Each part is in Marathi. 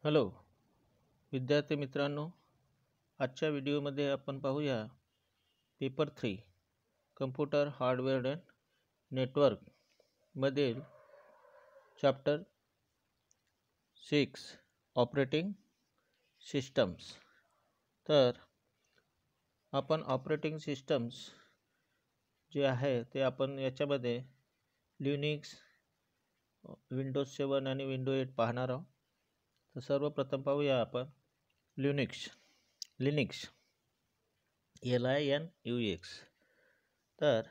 हॅलो विद्यार्थी मित्रांनो, आजच्या व्हिडिओमध्ये आपण पाहूया paper 3 computer hardware and network मधील चॅप्टर 6 ऑपरेटिंग सिस्टम्स। तर आपण ऑपरेटिंग सिस्टम्स जे आहे ते आपण याच्यामध्ये लिनक्स, विंडोज 7 आणि विंडोज 8 पाहणार आहोत। तर सर्वप्रथम पाहूया आपण लिनक्स LINUX। तर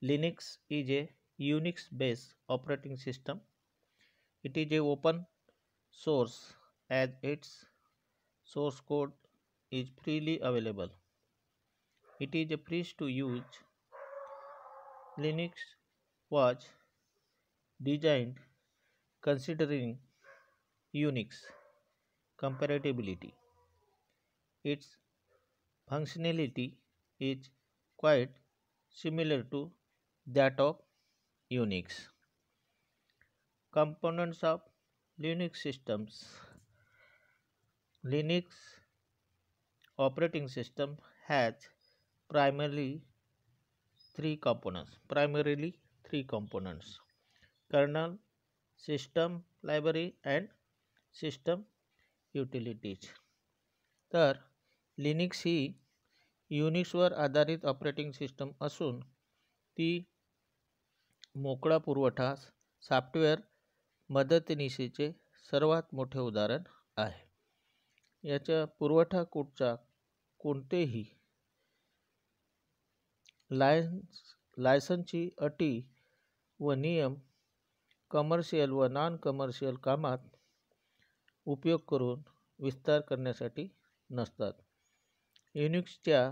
Linux is a Unix based operating system. It is a open source as its source code is freely available. It is a free to use. Linux was designed considering Unix compatibility. Its functionality is quite similar to that of Unix. Components of Linux systems. Linux operating system has primarily three components: kernel, system library and system utilities. तर लिनक्स ही युनिक्सवर आधारित ऑपरेटिंग सिस्टम असून ती मोकळा पुरवठा सॉफ्टवेअर मदतनीशीचे सर्वात मोठे उदाहरण आहे। याच्या पुरवठा कोडचा कोणतेही लायसन्सची अटी व नियम कमर्शियल व नॉन कमर्शियल कामात उपयोग करून विस्तार करण्यासाठी नसतात। युनिक्सच्या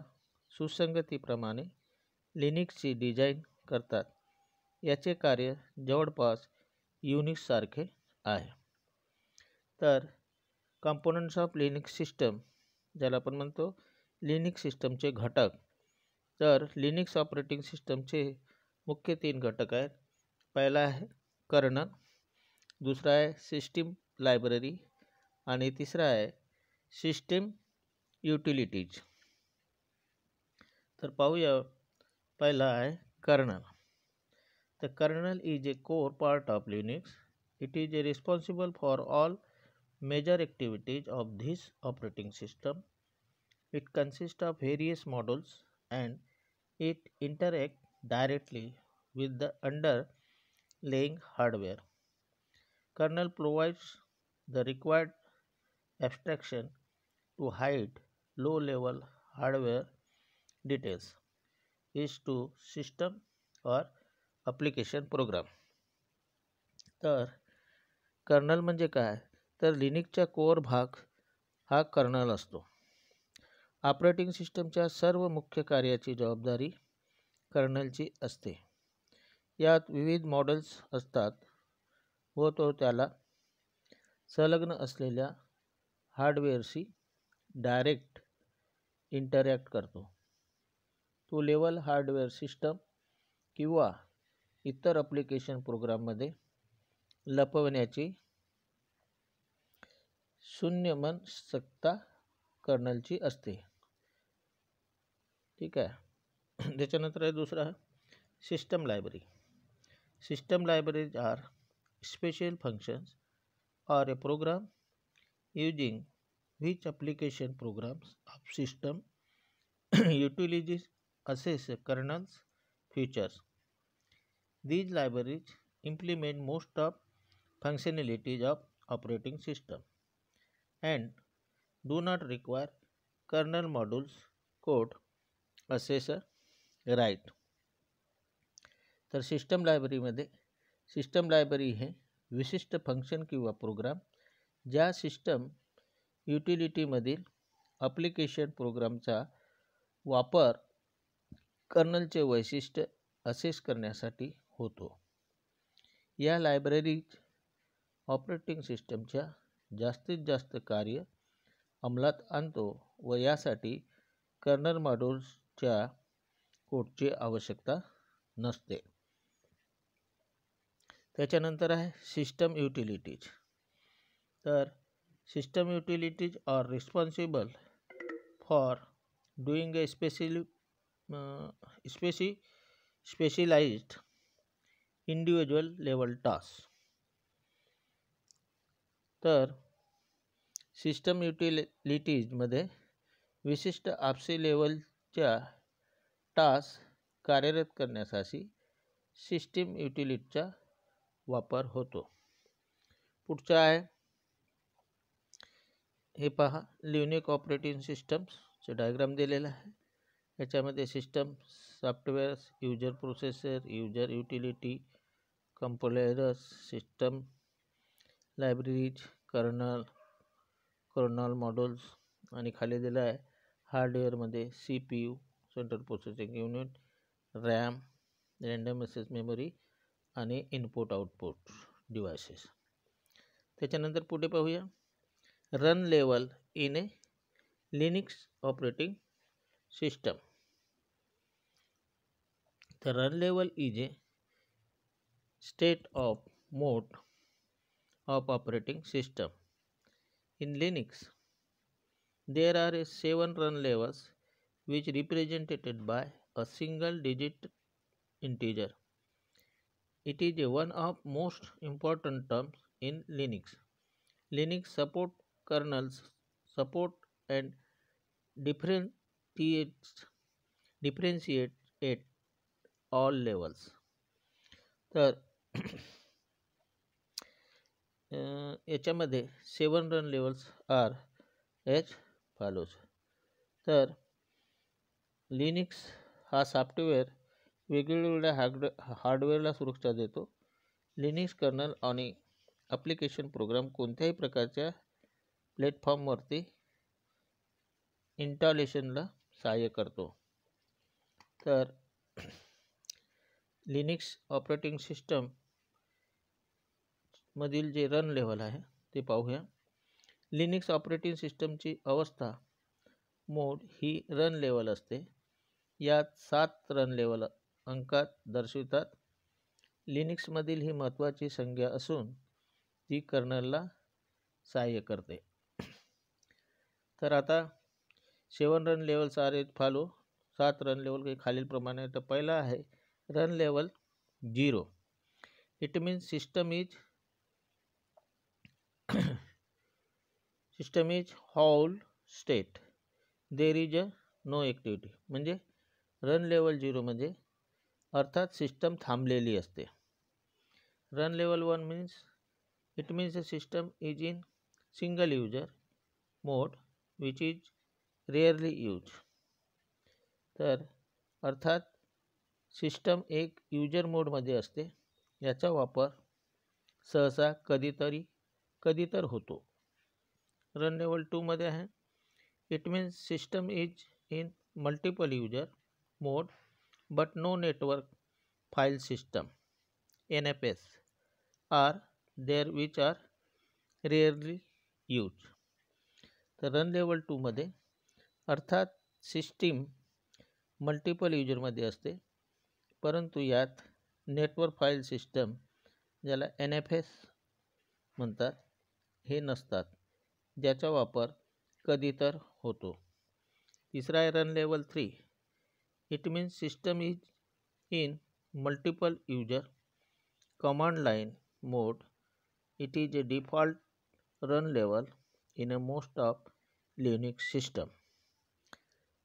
सुसंगतीप्रमाणे लिनक्सची डिझाईन करतात। याचे कार्य जवळपास युनिक्स सारखे आहे। तर कंपोनंट्स ऑफ लिनक्स सिस्टम, ज्याला आपण म्हणतो लिनक्स सिस्टमचे घटक। तर लिनक्स ऑपरेटिंग सिस्टमचे मुख्य 3 घटक आहेत। पहिला आहे कर्नल, दुसरा आहे सिस्टम लायब्ररी आणि तिसरा आहे सिस्टम युटिलिटीज। तर पाहूया, पहिला आहे colonel. The kernel is a core part of Linux. It is responsible for all major activities of this operating system. It consists of various modules and it interacts directly with the underlying hardware. Kernel provides the required abstraction to hide low-level hardware details is to system or application program. तर कर्नल म्हणजे काय, तर लिनक्सचा कोर भाग हा कर्नल असतो। ऑपरेटिंग सिस्टमच्या सर्व मुख्य कार्याची जबाबदारी कर्नलची असते। यात विविध मॉडेल्स असतात व तो त्याला संलग्न असलेल्या हार्डवेअरशी डायरेक्ट इंटरॅक्ट करतो। तो लेवल हार्डवेअर सिस्टम किंवा इतर ॲप्लिकेशन प्रोग्राममध्ये लपवण्याची शून्यमनस्कता कर्नलची असते। ठीक आहे। त्याच्यानंतर आहे दुसरा system library. System libraries are special functions और a program using which application programs of system utilities assess kernel's features. These libraries implement most of functionalities of operating system and do not require kernel modules code access write. तर सिस्टम लायब्ररीमध्ये सिस्टम लायब्ररी हे विशिष्ट फंक्शन किंवा प्रोग्राम ज्या सिस्टम युटिलिटीमधील ॲप्लिकेशन प्रोग्रामचा वापर कर्नलचे वैशिष्ट्य असेस करण्यासाठी होतो। या लायब्ररीज ऑपरेटिंग सिस्टमच्या जास्तीत जास्त कार्य अंमलात आणतो व यासाठी कर्नल मॉड्यूल्सच्या कोडची आवश्यकता नसते। त्याच्यानंतर आहे सिस्टम युटिलिटीज। तर System utilities are responsible for doing a uh, speci- specialized individual level task. तर सिस्टम युटिलिटीजमध्ये विशिष्ट आपसी लेवलच्या टास्क कार्यरत करण्यासाठी सिस्टम युटिलिटीचा वापर होतो. पुढचा आहे हे पहा, लिनिक्स ऑपरेटिंग सिस्टमचे डायग्राम दिलेला आहे. याच्यामध्ये system software, user processor, user utility, compilers, system libraries, kernel modules आणि खाली दिलं आहे हार्डवेअरमध्ये CPU, central processing unit, RAM, random access memory आणि इनपुट आउटपुट डिव्हायसेस. त्याच्यानंतर पुढे पाहूया run level in a Linux operating system. The run level is a state of mode of operating system. In Linux, there are 7 run levels which represented by a single digit integer. It is one of most important terms in Linux. Linux support kernels support and differentiate at all levels. तर याच्यामध्ये 7 run levels are as follows. तर लिनक्स हा सॉफ्टवेअर वेगवेगळ्या हार्डवेअरला सुरक्षा देतो. लिनक्स कर्नल आणि ॲप्लिकेशन प्रोग्राम कोणत्याही प्रकारच्या प्लॅटफॉर्मवरती इन्स्टॉलेशनला सहाय्य करतो. तर लिनक्स ऑपरेटिंग सिस्टम मधील जे रन लेवल आहे ते पाहूया. लिनक्स ऑपरेटिंग सिस्टमची अवस्था मोड ही रन लेवल असते. यात 7 रन लेवल अंकात दर्शवितात. लिनक्समधील ही महत्त्वाची संज्ञा असून ती कर्नलला सहाय्य करते. तर आता 7 run levels are as follow. 7 run level काही खालीलप्रमाणे. तर पहिला आहे run level 0. It means system is hold state, there is no activity. म्हणजे रन लेवल 0 म्हणजे अर्थात सिस्टम थांबलेली असते. Run level 1 means it means the system is in single user mode which is rarely use. तर अर्थात सिस्टम एक यूजर मोडमध्ये असते. याचा वापर सहसा कधीतर होतो. रन लेवल 2 मध्ये आहे it means system is in multiple user mode but no network file system NFS are there which are rarely use. तर रन लेवल 2 मध्ये अर्थात सिस्टीम मल्टिपल यूजरमध्ये असते परंतु यात नेटवर्क फाईल सिस्टम ज्याला NFS म्हणतात हे नसतात, ज्याचा वापर कधीतर होतो. तिसरा आहे run level 3. It means system is in multiple user command line mode. It is a default run level in a most of Linux system.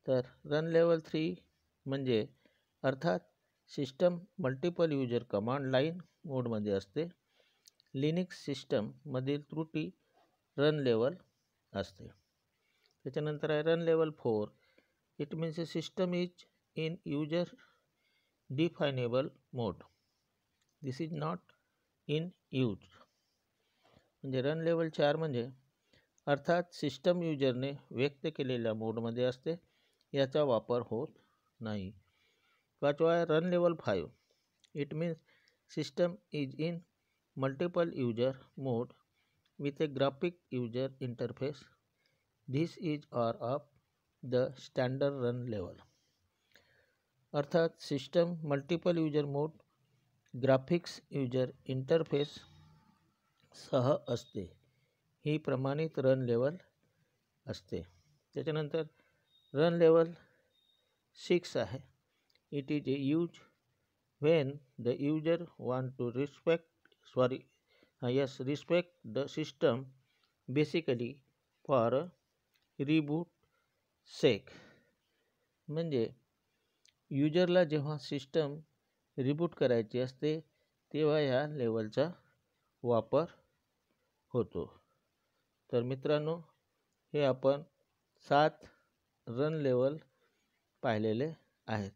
तर रन लेवल 3 म्हणजे अर्थात system multiple user command line मोडमध्ये असते. लिनक्स सिस्टममधील त्रुटी रन लेवल असते. त्याच्यानंतर आहे run level 4. It means system is in user definable mode. This is not in use. म्हणजे रन लेवल 4 म्हणजे अर्थात सिस्टम यूजरने व्यक्त केलेल्या मोडमध्ये असते, याचा वापर होत नाही. पाचवा आहे run level 5. It means system is in multiple user mode with a graphic user interface. This is all of the standard run level. अर्थात सिस्टम मल्टिपल यूजर मोड ग्राफिक्स यूजर इंटरफेस सह असते. ही प्रमाणित रन लेवल असते. त्याच्यानंतर रन लेवल 6 आहे. It is a use when the user want to respect the system basically for reboot sake. म्हणजे युजरला जेव्हा सिस्टम रिबूट करायची असते तेव्हा ह्या लेवलचा वापर होतो. तर मित्रांनो, हे आपण 7 रन लेवल पाहिलेले आहेत.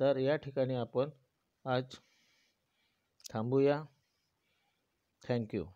तर या ठिकाणी आपण आज थांबूया. थँक्यू.